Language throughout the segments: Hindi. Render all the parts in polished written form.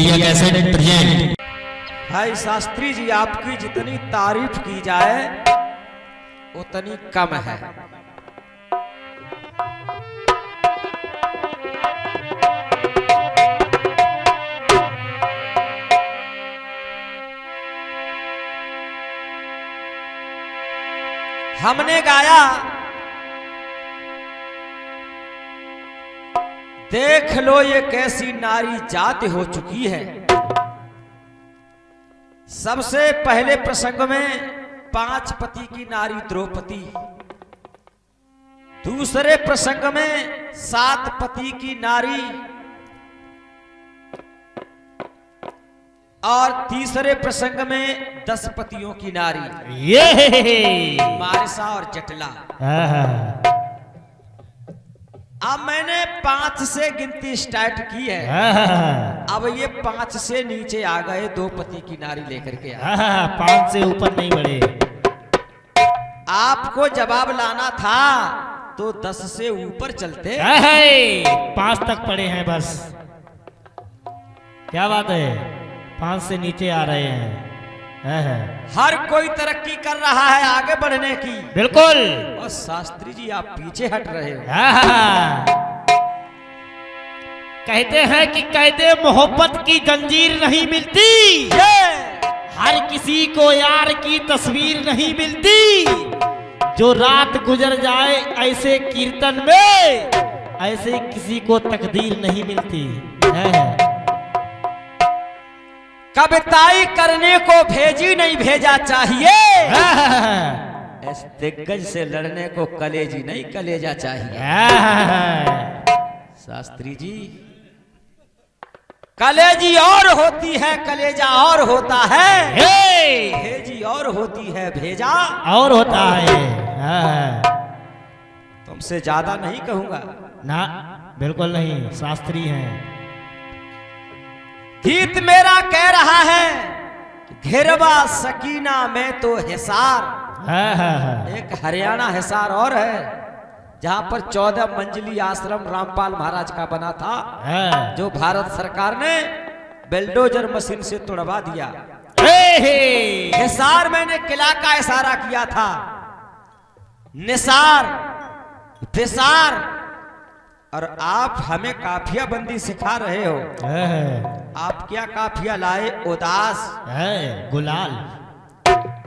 प्रिया कैसेट प्रेजेंट। भाई शास्त्री जी, आपकी जितनी तारीफ की जाए उतनी कम है। हमने गाया देख लो ये कैसी नारी जाति हो चुकी है। सबसे पहले प्रसंग में 5 पति की नारी द्रौपदी, दूसरे प्रसंग में 7 पति की नारी और तीसरे प्रसंग में 10 पतियों की नारी, ये मारिसा और जटला। अब मैंने 5 से गिनती स्टार्ट की है, अब ये 5 से नीचे आ गए, 2 पति की नारी लेकर के 5 से ऊपर नहीं बढ़े। आपको जवाब लाना था तो 10 से ऊपर चलते। 5 तक पड़े हैं बस। क्या बात है, 5 से नीचे आ रहे हैं। हर कोई तरक्की कर रहा है आगे बढ़ने की। बिल्कुल। और शास्त्री जी आप पीछे हट रहे हो। कहते हैं कि कहते मोहब्बत की जंजीर नहीं मिलती, हर किसी को यार की तस्वीर नहीं मिलती। जो रात गुजर जाए ऐसे कीर्तन में, ऐसे किसी को तकदीर नहीं मिलती। कविताई करने को भेजी नहीं भेजा चाहिए, इस दिग्गज से लड़ने को कलेजी नहीं कलेजा चाहिए। शास्त्री जी, कलेजी और होती है, कलेजा और होता है, भेजी और होती है, भेजा और होता है। तुमसे ज्यादा नहीं कहूंगा ना, बिल्कुल नहीं, शास्त्री हैं। गीत मेरा कह रहा है घेरवा सकीना में तो हिसार। एक हरियाणा हिसार और है जहां पर 14 मंजिली आश्रम रामपाल महाराज का बना था, जो भारत सरकार ने बेलडोजर मशीन से तोड़वा दिया। हिसार मैंने किला का इशारा किया था। निसार, विसार, और आप हमें काफिया बंदी सिखा रहे हो। आप क्या काफिया लाए? उदास गुलाल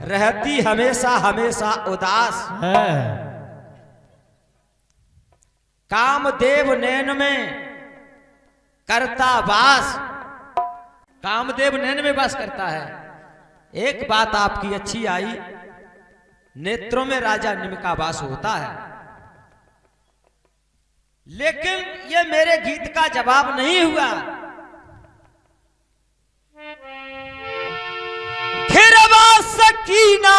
रहती हमेशा हमेशा उदास। कामदेव नैन में करता वास, कामदेव नैन में वास करता है। एक बात आपकी अच्छी आई, नेत्रों में राजा निम का वास होता है। लेकिन ये मेरे गीत का जवाब नहीं हुआ। घेरवा सकीना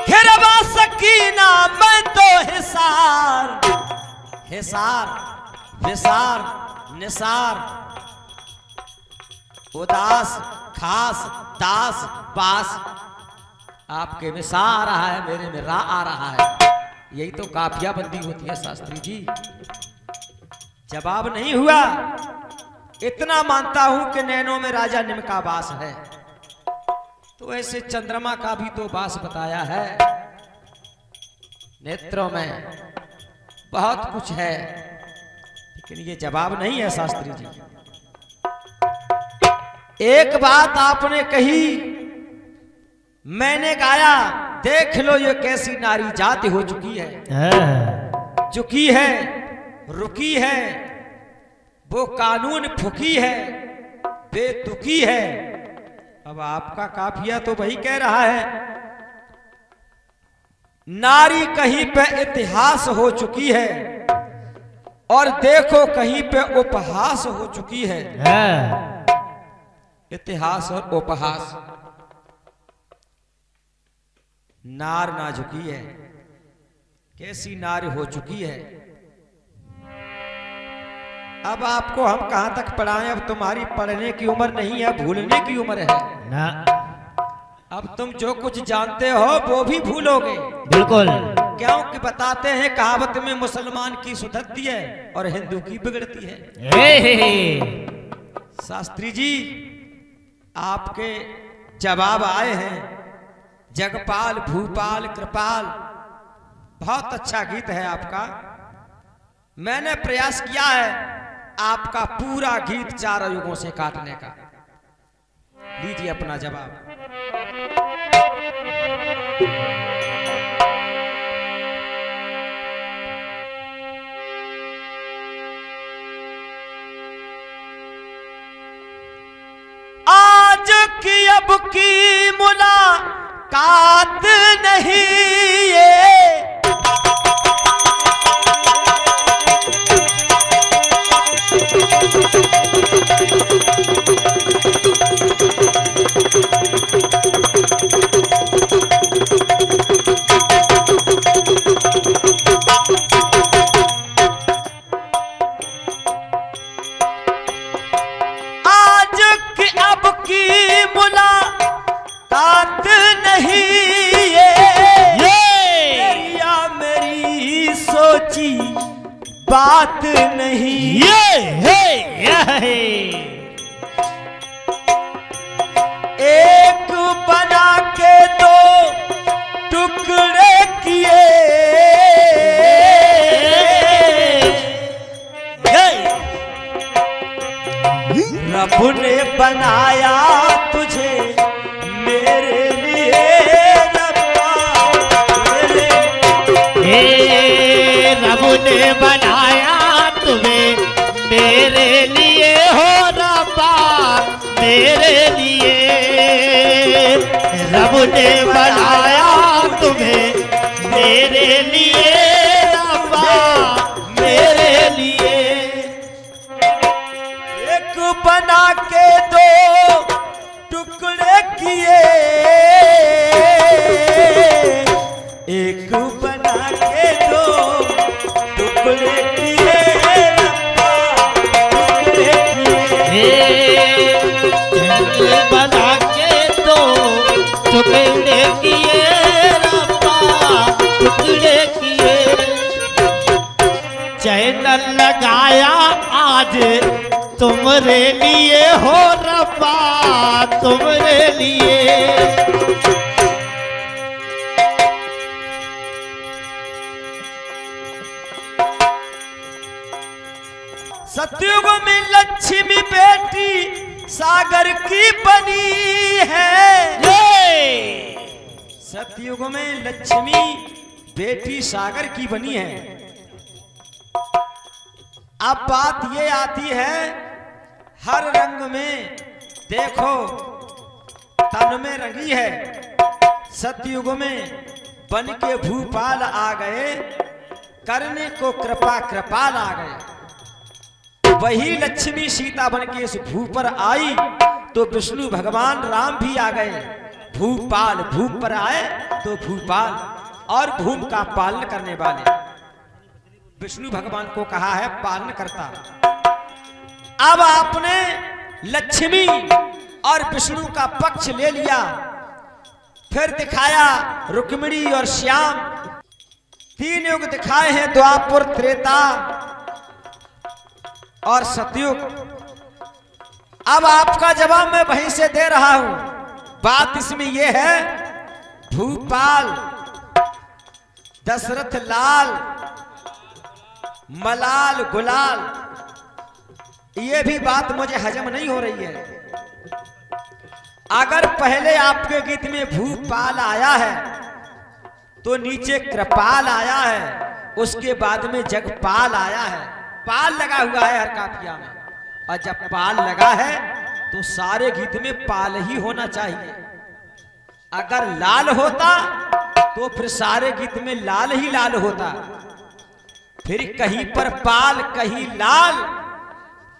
घेरवा सकीना मैं तो हिसार, हिसार, विसार, निसार, उदास, खास, दास, पास। आपके में सा आ रहा है, मेरे में रा आ रहा है। यही तो काफिया बंदी होती है शास्त्री जी। जवाब नहीं हुआ। इतना मानता हूं कि नैनों में राजा निम का वास है, तो ऐसे चंद्रमा का भी तो वास बताया है। नेत्रों में बहुत कुछ है, लेकिन ये जवाब नहीं है शास्त्री जी। एक बात आपने कही, मैंने गाया देख लो ये कैसी नारी जाति हो चुकी है। चुकी है, रुकी है, वो कानून फुकी है, बेतुकी है। अब आपका काफिया तो वही कह रहा है, नारी कहीं पे इतिहास हो चुकी है और देखो कहीं पे उपहास हो चुकी है। इतिहास और उपहास। नार ना झुकी है, कैसी नार हो चुकी है। अब आपको हम कहाँ तक पढ़ाएं, अब तुम्हारी पढ़ने की उम्र नहीं है, भूलने की उम्र है ना। अब तुम जो कुछ जानते हो वो भी भूलोगे। बिल्कुल। क्योंकि बताते हैं कहावत में मुसलमान की सुधरती है और हिंदू की बिगड़ती है। शास्त्री जी आपके जवाब आए हैं, जगपाल भूपाल कृपाल, बहुत अच्छा गीत है आपका। मैंने प्रयास किया है आपका पूरा गीत चारों युगों से काटने का। लीजिए अपना जवाब। आज की अब की मुलाकात नहीं ये, मुलाकात नहीं ये मेरी सोची बात नहीं ये एक बना के दो टुकड़े किए, रब ने बनाया तुझे मेरे लिए, रब ने बनाया तुम्हें मेरे लिए, हो रब्बा मेरे लिए। रब ने बनाया तुम्हें मेरे लिए, रब्बा मेरे लिए। एक बना के दो टुकड़े किए, एक बना के दो टुकड़े किए, टुकड़े किए, बना के दो टुकड़े किए, रब्बा टुकड़े किए। चैनल लगाया आज तुम्हारे लिए, हो रब्बा तुम्हारे लिए। सतयुग में लक्ष्मी बेटी सागर की बनी है, सतयुग में लक्ष्मी बेटी सागर की बनी है। अब बात ये आती है हर रंग में देखो तन में रंगी है। सतयुग में बन के भूपाल आ गए, करने को कृपा कृपाल आ गए। वही लक्ष्मी सीता बन के इस भू पर आई तो विष्णु भगवान राम भी आ गए। भूपाल भूप पर आए तो भूपाल और भूम का पालन करने वाले विष्णु भगवान को कहा है पालन करता। अब आपने लक्ष्मी और विष्णु का पक्ष ले लिया, फिर दिखाया रुक्मिणी और श्याम। तीन युग दिखाए हैं, द्वापर त्रेता और सतयुग। अब आपका जवाब मैं वहीं से दे रहा हूं। बात इसमें यह है भूपाल दशरथ लाल मलाल गुलाल, ये भी बात मुझे हजम नहीं हो रही है। अगर पहले आपके गीत में भूपाल आया है तो नीचे कृपाल आया है, उसके बाद में जगपाल आया है। पाल लगा हुआ है हर काफिया में, और जब पाल लगा है तो सारे गीत में पाल ही होना चाहिए। अगर लाल होता तो फिर सारे गीत में लाल ही लाल होता। फिर कहीं पर पाल कहीं लाल,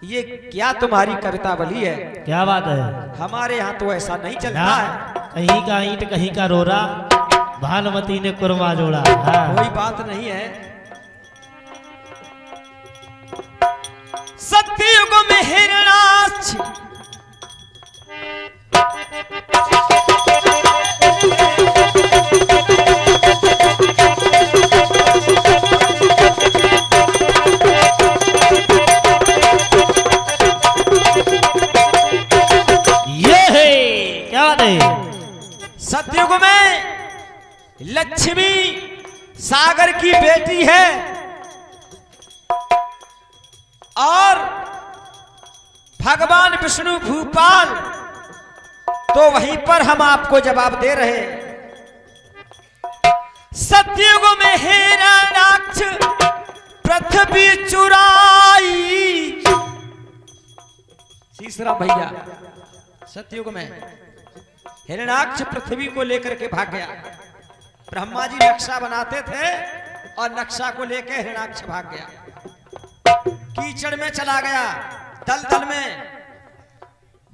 ये क्या तुम्हारी कविता बली है? क्या बात है? हमारे यहाँ तो ऐसा नहीं चलता है। कहीं का ईंट कहीं का रोरा, भानुमती ने कुरमा जोड़ा। कोई बात नहीं है। लक्ष्मी सागर की बेटी है और भगवान विष्णु भूपाल, तो वहीं पर हम आपको जवाब दे रहे हैं। सतयुग में हिरण्याक्ष पृथ्वी चुराई। तीसरा भैया, सतयुग में हिरण्याक्ष पृथ्वी को लेकर के भाग गया। ब्रह्मा जी नक्शा बनाते थे और नक्शा को लेकर हिरण्याक्ष भाग गया, कीचड़ में चला गया, दलदल में।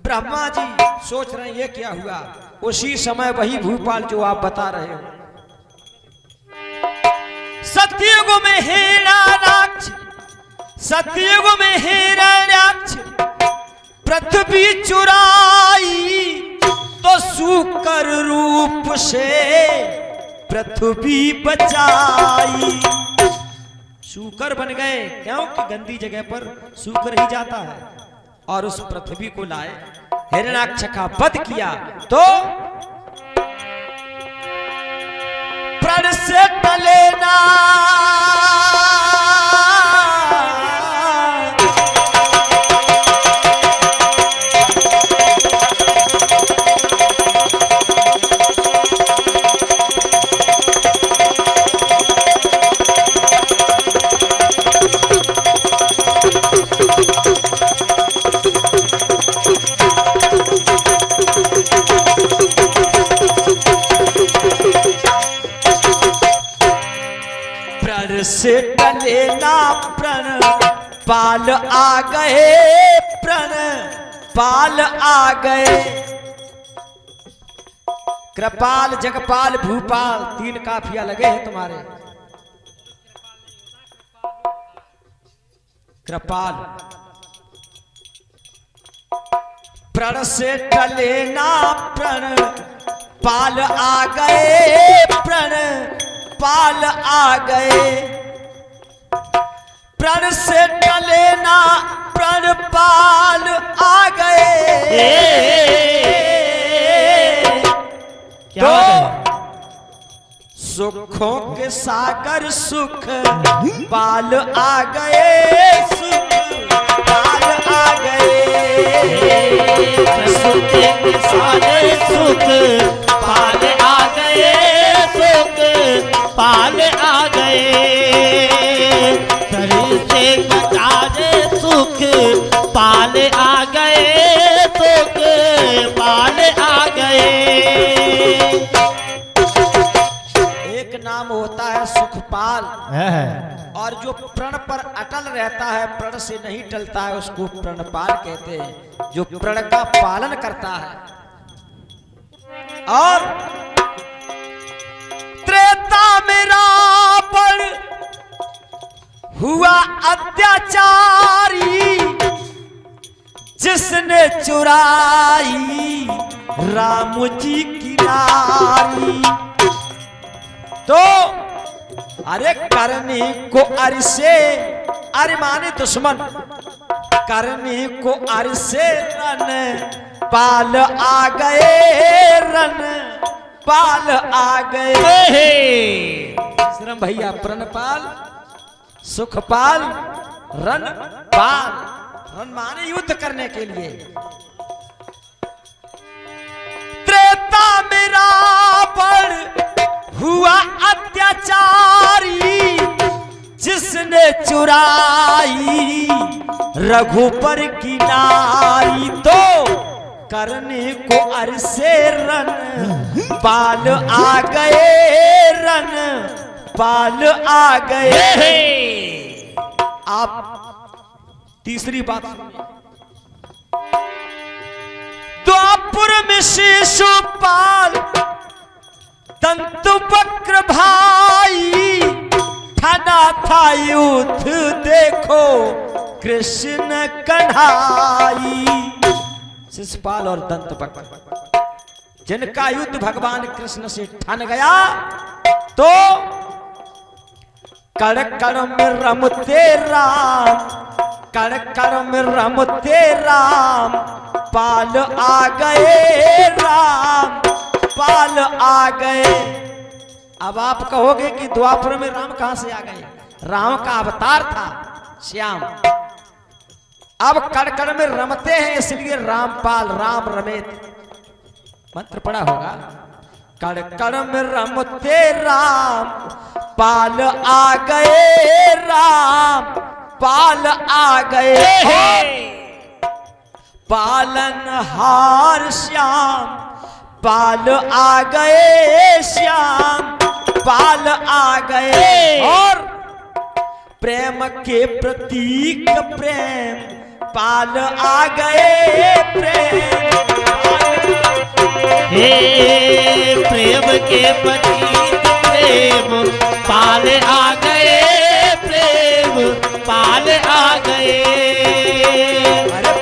ब्रह्मा जी सोच रहे हैं ये क्या हुआ। उसी समय वही भूपाल जो आप बता रहे हो। सतयुग में हिरण्याक्ष, सतयुग में हिरण्याक्ष पृथ्वी चुराई, तो सूकर रूप से पृथ्वी बचाई। सूकर बन गए, क्योंकि गंदी जगह पर सूकर ही जाता है। और उस पृथ्वी को लाए, हिरण्याक्ष का वध किया, तो प्रण से टले ना। से टले ना प्रण पाल आ गए, प्रण पाल आ गए। कृपाल, जगपाल, भूपाल, 3 काफिया लगे हैं तुम्हारे। कृपाल, प्रण से टले ना प्रण पाल आ गए, प्रण पाल आ गए। प्रण से टले ना प्रण पाल आ गए। क्या सुखों के सागर सुख पाल आ गए, सुख पाल आ गए। सुख के सागर सुख पाल आ गए, सुख पाल आ गए। से बचारे सुख पाल आ गए, सुख पाल आ गए। एक नाम होता है सुखपाल, और जो प्रण पर अटल रहता है, प्रण से नहीं टलता है, उसको प्रणपाल कहते हैं, जो प्रण का पालन करता है। और त्रेता में रावण हुआ अत्याचारी, जिसने चुराई राम जी की नारी। तो अरे करने को अरसे, अरे माने दुश्मन, करने को अरसे रन पाल आ गए, रन पाल आ गए। श्रम भैया, प्रणपाल, सुखपाल, रणपाल। रन माने युद्ध करने के लिए। त्रेता में रावण हुआ अत्याचारी, जिसने चुराई रघुबर की नारी। तो करने को अरसे रन पाल आ गए, रन पाल आ गए। आप तीसरी बात सुनिए। द्वापुर में शिशुपाल दंतु वक्र भाई, ठाना था युद्ध देखो कृष्ण कन्हाई। शिशुपाल और दंत वक्र, जिनका युद्ध भगवान कृष्ण से ठन गया, तो कड़ कड़ में रमते राम, कड़ कड़ में रमते राम, पाल आ गए राम, पाल आ गए। अब आप कहोगे कि द्वापर में राम कहां से आ गए? राम का अवतार था श्याम। अब कड़कड़ में रमते हैं इसलिए रामपाल, राम रमेत मंत्र पड़ा होगा। कड़कड़ में रमते राम पाल आ गए, राम पाल आ गए। पालनहार श्याम पाल आ गए, श्याम पाल आ गए। और प्रेम के प्रतीक प्रेम पाल आ गए, प्रेम हे प्रेम के प्रतीक प्रेम पाल आ गए, प्रेम पाल आ गए।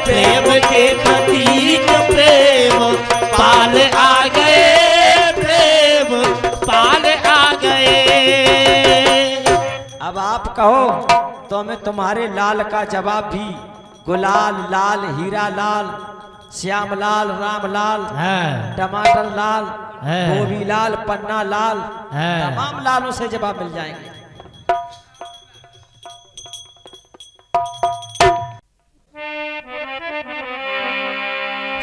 प्रेम के प्रतीक प्रेम पाल आ गए, प्रेम पाल आ गए। अब आप कहो तो मैं तुम्हारे लाल का जवाब भी गुलाल लाल, हीरा लाल, श्याम लाल, राम लाल, टमाटर लाल, गोभी लाल, पन्ना लाल, तमाम लालों से जवाब मिल जाएंगे।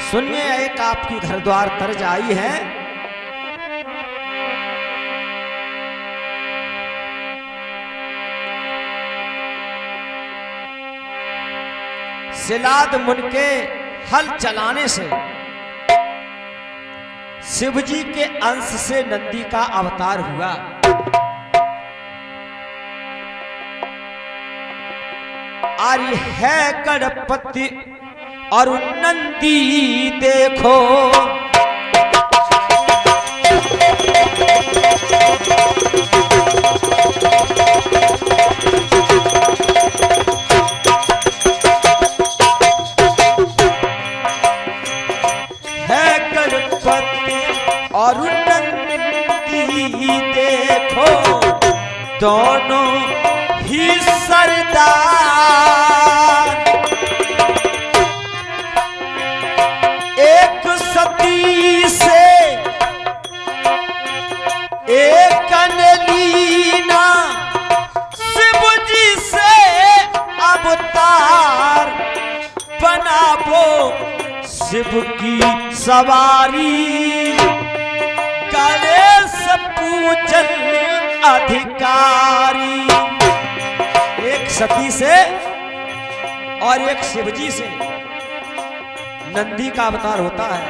सुनिए, एक आपकी घर द्वार तर्ज आई है। सिलाद मुन के हल चलाने से शिवजी के अंश से नंदी का अवतार हुआ। आर्य है गणपति और नंदी देखो, है गणपति और नंदी देखो, दोनों ही सरदार। एक सती से एक अनलीना, शिवजी से अवतार बनावो, शिव की सवारी गणेश पूजन अधिकारी। एक सती से और एक शिवजी से नंदी का अवतार होता है।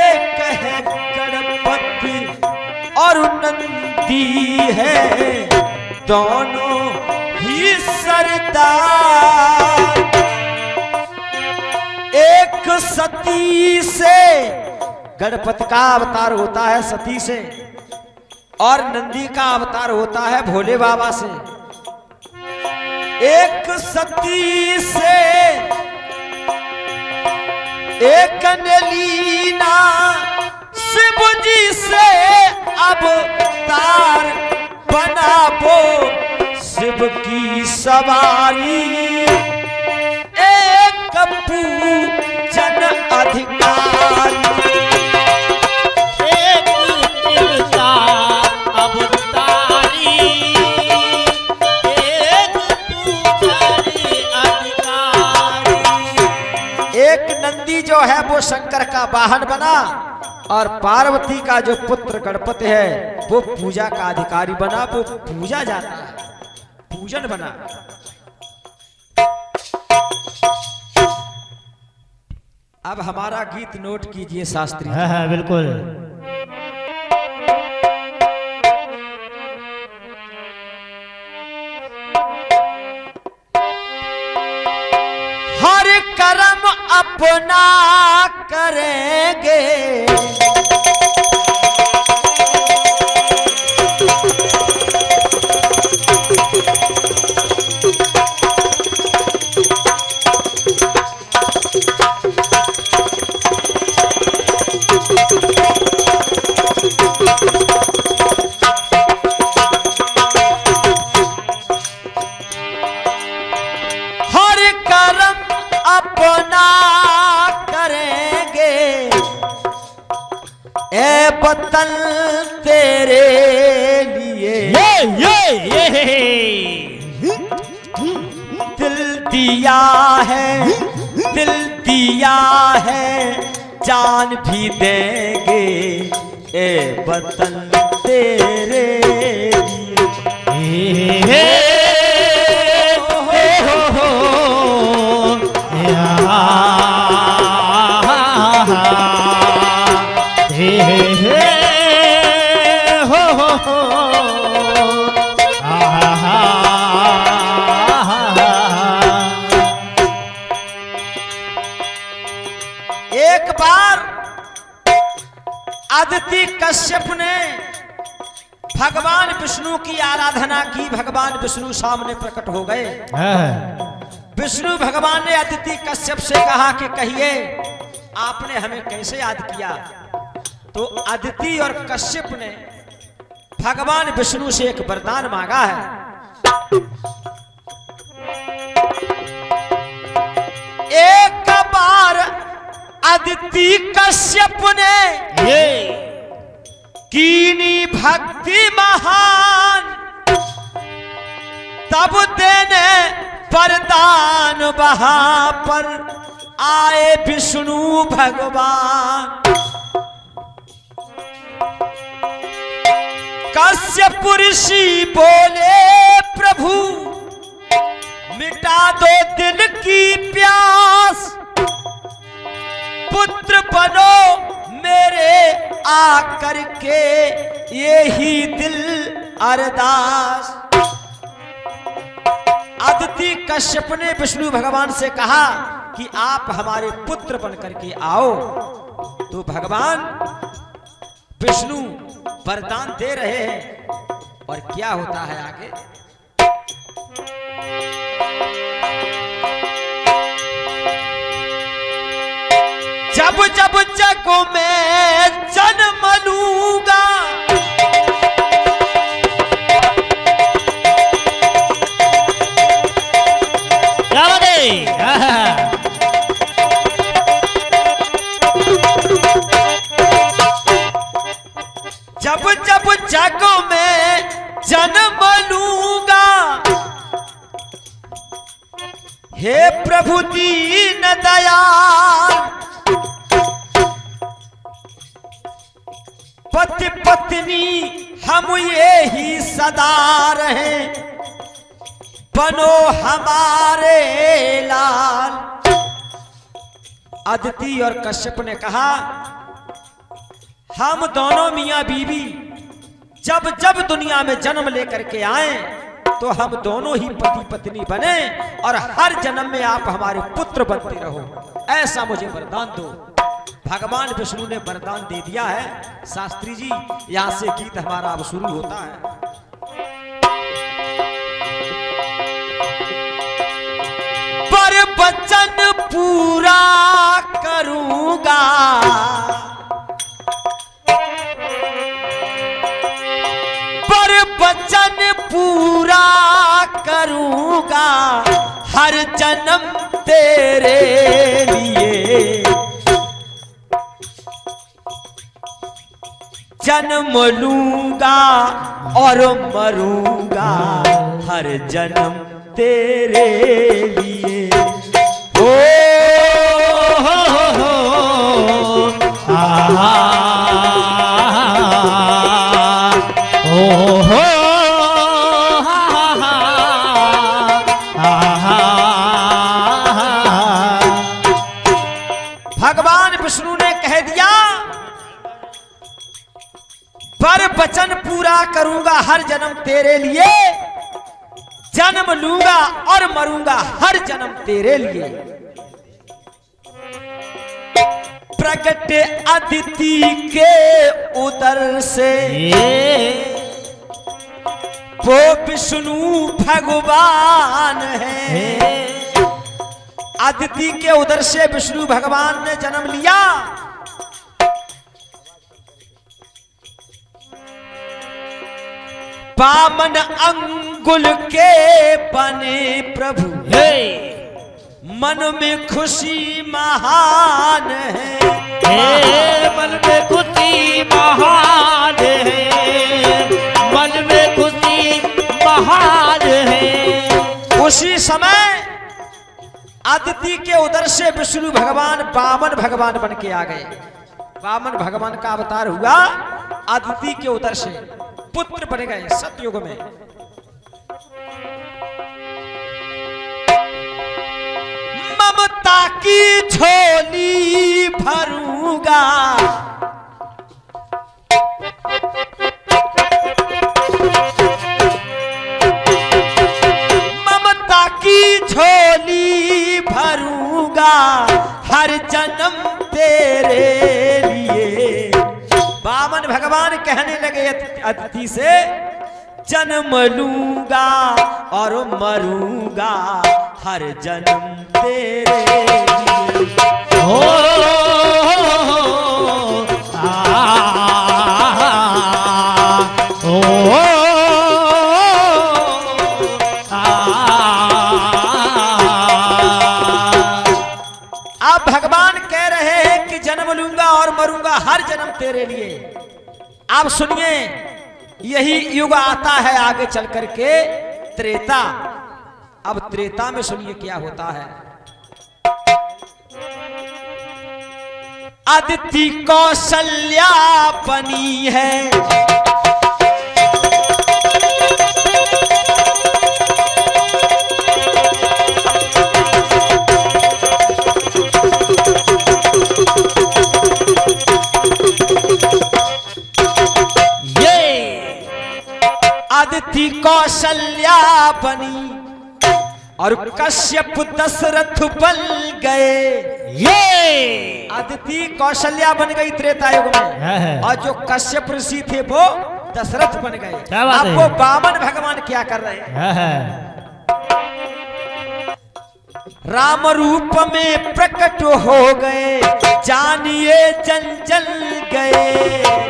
एक है गणपति और नंदी है, दोनों ही सरदार। एक सती से गणपति का अवतार होता है सती से, और नंदी का अवतार होता है भोले बाबा से। एक सती से एक नलीना, शिवजी से अवतार बनावो, शिव की सवारी एक पूजन अधिकारी। एक देवता अवतारी, एक पूजन अधिकारी। एक नंदी जो है वो शंकर का वाहन बना, और पार्वती का जो पुत्र गणपति है वो पूजा का अधिकारी बना, वो पूजा जाता है, पूजन बना। अब हमारा गीत नोट कीजिए शास्त्री। हाँ बिल्कुल। हर कर्म अपना करेंगे, अपना करेंगे, बतन तेरे लिए दिल दिया है, दिल दिया है, जान भी देंगे ए वतन तेरे लिए। एक बार अदिति कश्यप ने भगवान विष्णु की आराधना की। भगवान विष्णु सामने प्रकट हो गए। विष्णु भगवान ने अदिति कश्यप से कहा कि कहिए आपने हमें कैसे याद किया। तो अदिति और कश्यप ने भगवान विष्णु से एक वरदान मांगा है। एक बार अदिति कश्यप ने कीनी भक्ति महान, तब देने वरदान वहां पर आए विष्णु भगवान। कश्यप ऋषि बोले प्रभु मिटा दो दिल की प्यास, पुत्र बनो मेरे आकर के यही दिल अरदास। अदिति कश्यप ने विष्णु भगवान से कहा कि आप हमारे पुत्र बनकर के आओ। तो भगवान विष्णु वरदान दे रहे हैं और क्या होता है आगे। जब जब जग में जन्म लूंगा, जब जब जग में जन्म लूंगा, हे प्रभु दीन दयाल, पति पत्नी हम ये ही सदा रहे, बनो हमारे लाल। अदिति और कश्यप ने कहा हम दोनों मियां बीवी जब जब दुनिया में जन्म लेकर के आए तो हम दोनों ही पति पत्नी बने और हर जन्म में आप हमारे पुत्र बनते रहो, ऐसा मुझे वरदान दो। भगवान विष्णु ने वरदान दे दिया है। शास्त्री जी यहां से गीत हमारा अब शुरू होता है। पर वचन पूरा करूंगा, पर वचन पूरा करूंगा, हर जन्म तेरे लिए जन्म लूंगा और मरूंगा, हर जन्म तेरे लिए। हो भगवान विष्णु ने कह दिया पर वचन पूरा करूंगा, हर जन्म तेरे लिए जन्म लूंगा और मरूंगा, हर जन्म तेरे लिए। प्रकट अदिति के उदर से वो विष्णु भगवान है। अदिति के उदर से विष्णु भगवान ने जन्म लिया। बामन अंगुल के बने प्रभु, मन में खुशी महान है। मन में खुशी महान है, मन में खुशी महान है। उसी समय अदिति के उदर से विष्णु भगवान वामन भगवान बन के आ गए। वामन भगवान का अवतार हुआ, अदिति के उदर से पुत्र बन गए सतयुग में। ममता की झोली भरूंगा, ममता की झोली भरूंगा हर जन्म तेरे लिए। वामन भगवान कहने लगे अदिति से, जन्म लूंगा और मरूंगा हर जन्म तेरे लिए। हो आप भगवान कह रहे हैं कि जन्म लूंगा और मरूंगा हर जन्म तेरे लिए। आप सुनिए, यही युग आता है आगे चल करके त्रेता। अब त्रेता में सुनिए क्या होता है। अदिति कौशल्या बनी है, अदिति कौशल्या बनी और कश्यप दशरथ बन गए। ये अदिति कौशल्या बन गई त्रेता युग में, और जो कश्यप ऋषि थे वो दशरथ बन गए। अब वो वामन भगवान क्या कर रहे हैं? राम रूप में प्रकट हो गए, जानिए जल जल गए,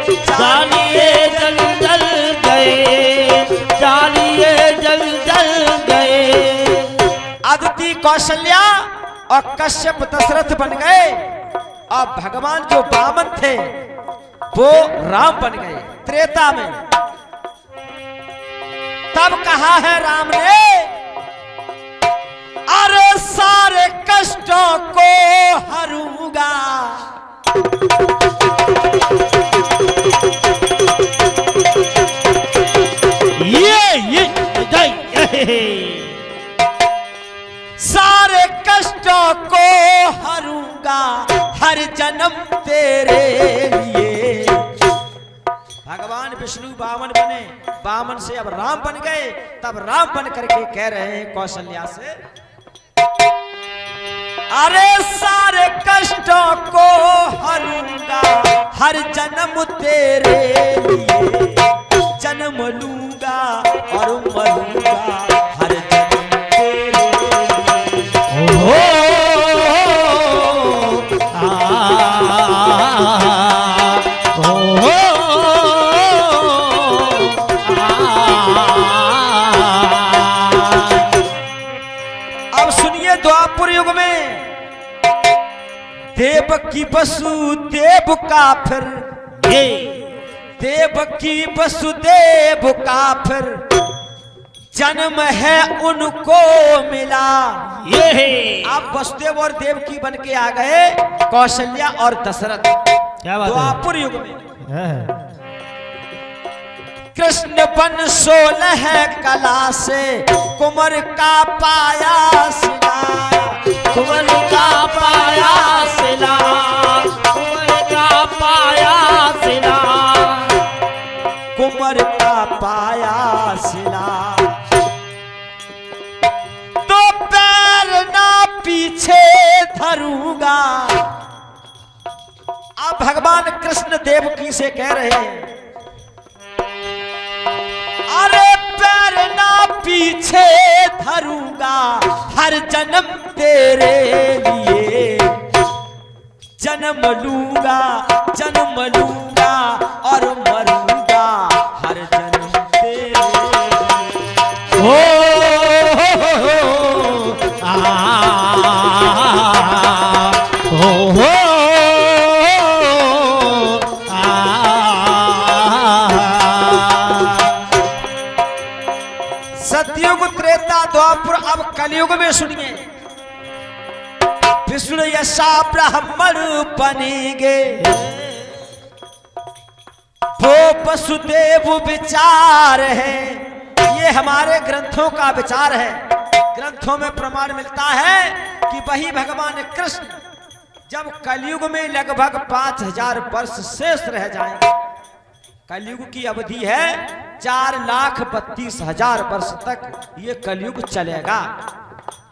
जानिए जल जल गए, जानिए जल जल गए। अदिति कौशल्या और कश्यप दशरथ बन गए, और भगवान जो वामन थे वो राम बन गए त्रेता में। तब कहा है राम ने, अरे सारे कष्टों को हरूंगा, ये सारे कष्टों को हरूंगा हर जन्म तेरे लिए। भगवान विष्णु वामन बने, वामन से अब राम बन गए। तब राम बन करके कह रहे हैं कौशल्या से, अरे सारे कष्टों को हरूंगा हर जन्म तेरे लिए, जन्म लूंगा और मरूंगा हर जन्म तेरे लिए। हो अब सुनिए, द्वापर युग में देवकी वसुदेव का फिर, देवकी वसुदेव का फिर जन्म है उनको मिला। ये आप वसुदेव और देवकी बन के आ गए कौशल्या और दशरथ। क्या बात है? द्वापर युग में कृष्ण बन 16 कला से कुंवर का पाया सिला, कुंवर का पाया सिला, कुंवर का पाया सिला, कुंवर का पाया सिला। तो पैर ना पीछे धरूंगा। अब भगवान कृष्ण देवकी से कह रहे हैं, अरे पैर ना पीछे धरूंगा हर जन्म तेरे लिए, जन्म लूंगा और मरूंगा हर जन्म तेरे लिए। हो सतयुग त्रेता द्वापर, अब कलयुग में सुनिए। विष्णु यशा ब्राह्मण बनेंगे, वो वसुदेव विचार है। ये हमारे ग्रंथों का विचार है। ग्रंथों में प्रमाण मिलता है कि वही भगवान कृष्ण जब कलयुग में लगभग 5000 वर्ष शेष रह जाएंगे। कलयुग की अवधि है 4,32,000 वर्ष तक ये कलयुग चलेगा,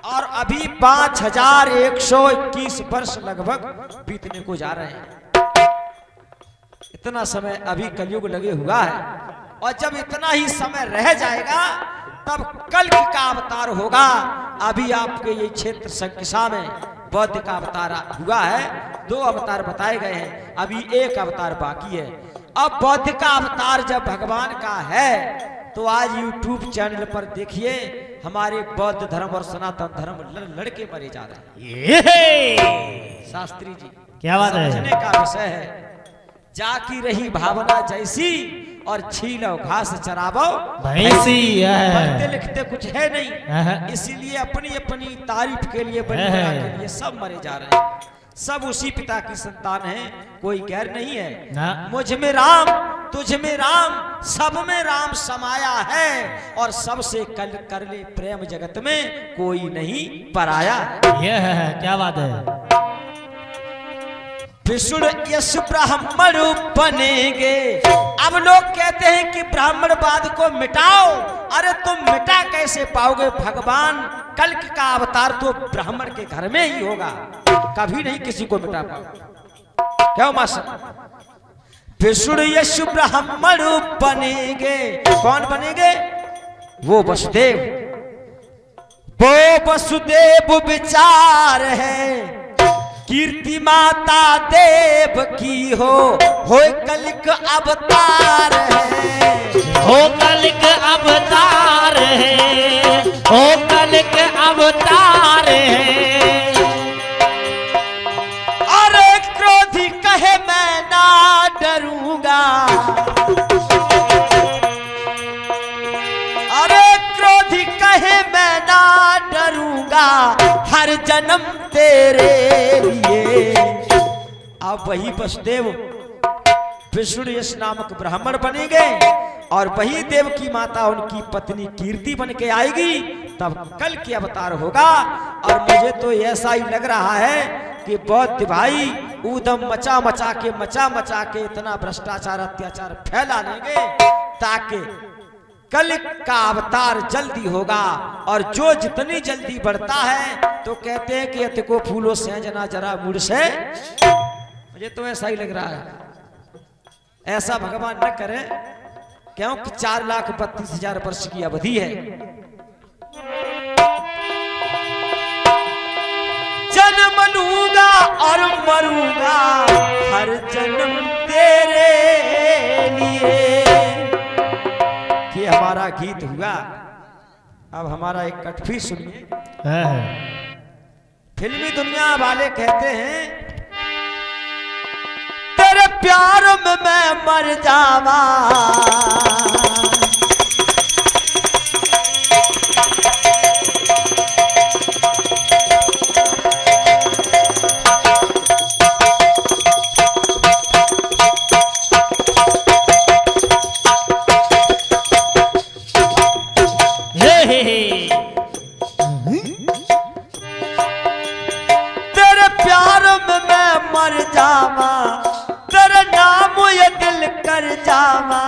और अभी 5,121 वर्ष लगभग बीतने को जा रहे हैं। इतना समय अभी कलयुग लगे हुआ है, और जब इतना ही समय रह जाएगा तब कल्क का अवतार होगा। अभी आपके ये क्षेत्र संकिसा में बौद्ध का अवतार हुआ है, 2 अवतार बताए गए हैं, अभी 1 अवतार बाकी है। अब बौद्ध का अवतार जब भगवान का है तो आज YouTube चैनल पर देखिए हमारे बौद्ध धर्म और सनातन धर्म लड़के मरे जा रहे हैं। शास्त्री जी क्या बात है, समझने का विषय है। जाकी रही भावना जैसी, और छीलो घास चरावो भैंसी। पढ़ते लिखते कुछ है नहीं, इसीलिए अपनी अपनी तारीफ के लिए, बड़ी के लिए सब मरे जा रहे हैं। सब उसी पिता की संतान है, कोई गैर नहीं है। मुझ में राम, तुझ में राम, सब में राम समाया है, और सबसे कल कर ले प्रेम, जगत में कोई नहीं पराया। यह है, क्या बात है। विष्णु यश ब्राह्मण बनेंगे। अब लोग कहते हैं कि ब्राह्मणवाद को मिटाओ। अरे तुम मिटा कैसे पाओगे? भगवान कल्क का अवतार तो ब्राह्मण के घर में ही होगा, कभी नहीं किसी को मिटा पाओ। क्यों मास्टर? विष्णु यश ब्राह्मण बनेंगे। कौन बनेंगे? वो वसुदेव। वो वसुदेव विचार है, कीर्ति माता देव की हो कलिक अवतार है। हो कलिक अवतार है, हो कलिक अवतार है। अरे क्रोधी कहे मैं ना डरूंगा, अरे क्रोधी कहे मैं ना डरूंगा, हर जन्म तेरे लिए। अब वही वसुदेव विष्णु यश नामक ब्राह्मण बनेंगे, और वही देव की माता उनकी पत्नी कीर्ति बन के आएगी, तब कल के अवतार होगा। और मुझे तो ऐसा ही लग रहा है कि बौद्ध भाई ऊधम मचा मचा के इतना भ्रष्टाचार अत्याचार फैला लेंगे, ताकि कल का अवतार जल्दी होगा। और जो जितनी जल्दी बढ़ता है तो कहते हैं कि अति को फूलों से जना जरा मुड़ से। मुझे तो ऐसा ही लग रहा है। ऐसा भगवान न करे, क्योंकि 4,32,000 वर्ष की अवधि है। जन्म लूंगा और मरूंगा, हर जन्म तेरे लिए। ये हमारा गीत हुआ। अब हमारा एक कटफी सुनिए। फिल्मी दुनिया वाले कहते हैं तेरे प्यार में मैं मर जावा, तेरे प्यार में मैं मर जावा, तेरे नाम ये दिल कर जावा,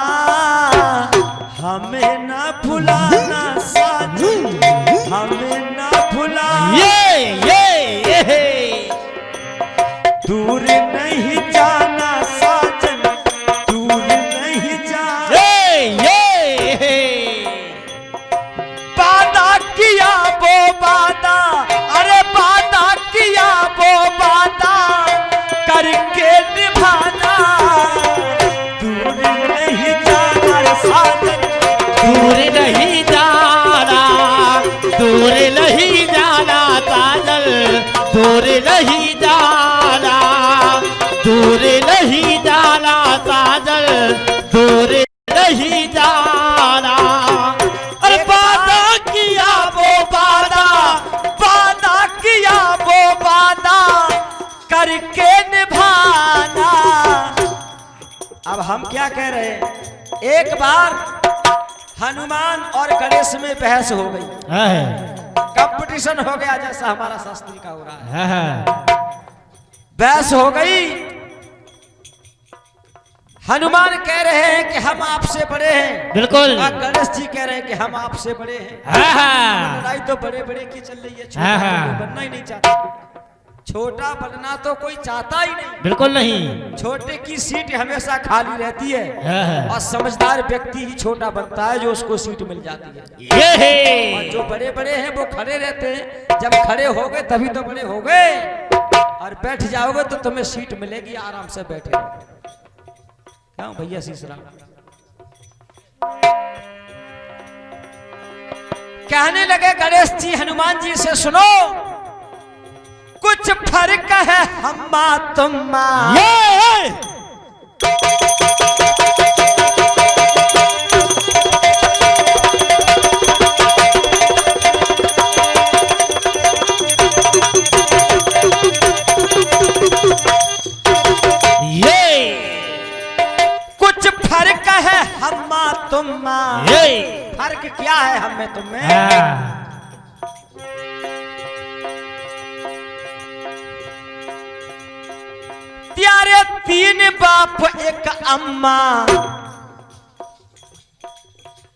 हमें ना भुलाना साजन, हमें ना भुलाना। ये दूर नहीं जाना साजन, दूर नहीं जाना। वादा किया वो वादा, अरे वादा किया वो वादा, करके निभाना। दूर नहीं जाना साजन, दूर नहीं जाना, हम क्या कह रहे हैं, एक बार हनुमान और गणेश में बहस हो गई, कंपटीशन हो गया, जैसा हमारा शास्त्री का हो रहा है। बहस हो गई, हनुमान कह रहे हैं कि हम आपसे बड़े हैं, बिल्कुल, और गणेश जी कह रहे हैं कि हम आपसे बड़े हैं। लड़ाई तो बड़े बड़े की चल रही है, छोटा तो बनना ही नहीं चाहता, छोटा बनना तो कोई चाहता ही नहीं, बिल्कुल नहीं। छोटे की सीट हमेशा खाली रहती है, और समझदार व्यक्ति ही छोटा बनता है जो उसको सीट मिल जाती है। ये है। और जो बड़े बड़े हैं वो खड़े रहते हैं, जब खड़े हो गए तभी तो बड़े हो गए, और बैठ जाओगे तो तुम्हें सीट मिलेगी, आराम से बैठे रहोगे। क्या भैया सीसरा कहने लगे गणेश जी हनुमान जी से, सुनो कुछ फर्क है हम्मा तुम्मा, कुछ फर्क है हम्मा तुम्मा। फर्क क्या है हम में तुम में? त्यारे तीन बाप एक अम्मा,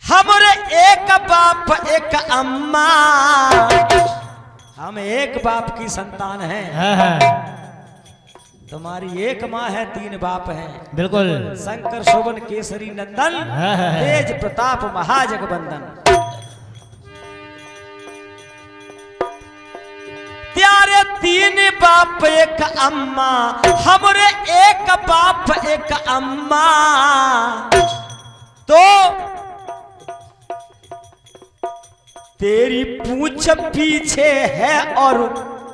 हमरे एक बाप एक अम्मा, हम एक बाप की संतान हैं। तुम्हारी एक माँ है, तीन बाप हैं, बिल्कुल। शंकर शोभन केसरी नंदन, तेज प्रताप महाजगबंदन। त्यारे तीन बाप एक अम्मा, हमरे एक बाप एक अम्मा, तो तेरी पूंछ पीछे है और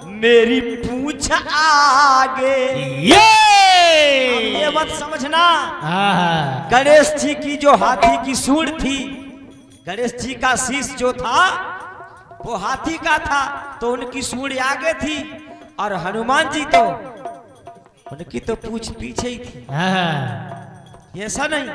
मेरी पूंछ आगे। ये मत समझना, गणेश जी की जो हाथी की सूंड थी, गणेश जी का शीश जो था वो हाथी का था, तो उनकी सूंड आगे थी, और हनुमान जी तो उनकी तो पूंछ पीछे ही थी। ऐसा नहीं,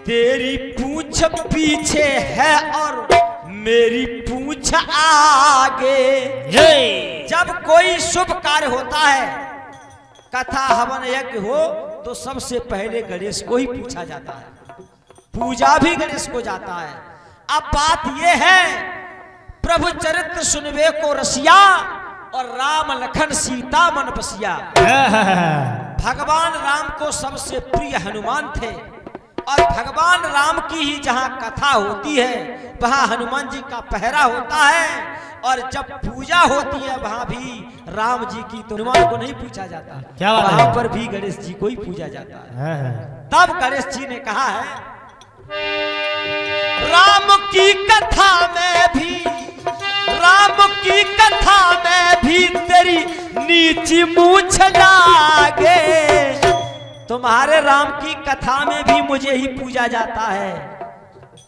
तेरी पूंछ पीछे है और मेरी पूंछ आगे। जब कोई शुभ कार्य होता है, कथा हवन यज्ञ हो, तो सबसे पहले गणेश को ही पूछा जाता है, पूजा भी गणेश को जाता है। अब बात यह है, प्रभु चरित्र सुनवे को रसिया, और राम लखन सीता मन बसिया। भगवान राम को सबसे प्रिय हनुमान थे, और भगवान राम की ही जहां कथा होती है वहां हनुमान जी का पहरा होता है, और जब पूजा होती है वहां भी राम जी की, तो हनुमान को नहीं पूछा जाता, वहां पर भी गणेश जी को ही पूजा जाता है। तब गणेश जी ने कहा है, राम की कथा में भी, राम की कथा में भी तेरी नीची मूंछ लागे। तुम्हारे राम की कथा में भी मुझे ही पूजा जाता है,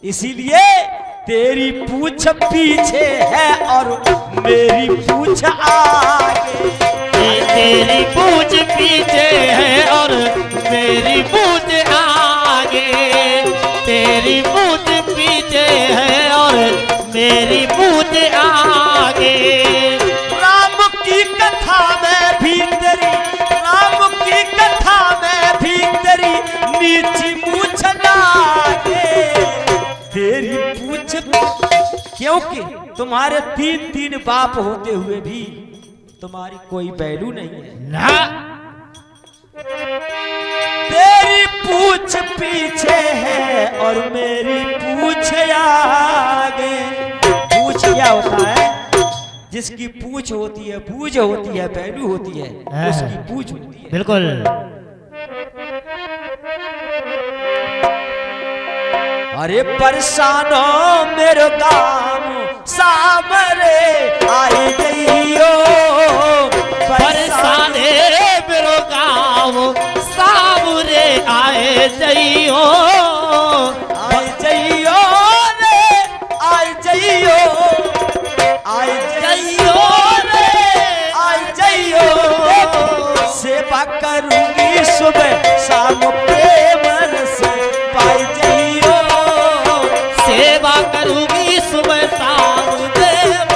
इसीलिए तेरी पूंछ पीछे है और मेरी पूंछ आगे। तेरी पूंछ पीछे है और मेरी पूंछ आगे, तेरी पूंछ पीछे है और मेरी पूंछ आगे। राम की कथा में भी तेरी, राम की कथा में भी तेरी नीची मूंछ लागे। तेरी पूंछ, क्योंकि तुम्हारे तीन तीन बाप होते हुए भी तुम्हारी कोई वैल्यू नहीं है ना। तेरी पूंछ पीछे है और मेरी पूंछ आगे। पूंछ क्या होता है? जिसकी पूंछ होती है, पूंछ होती है, वैल्यू होती है, उसकी पूंछ होती है। बिल्कुल। अरे परेशानो मेरो गाम सामरे आई गईयो, परेशाने मेरो गाम सामरे आए जइयो, आई जइयो रे, आई जइयो, आई जइयो रे, आई जइयो। सुबह शाम प्रेम से पाई जइयो। सेवा करूंगी सुबह शाम देव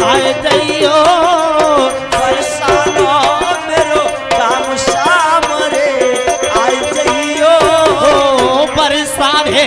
आए जइयो। बरसानो मेरो काम शाम रे आई जइयो। बरसा रे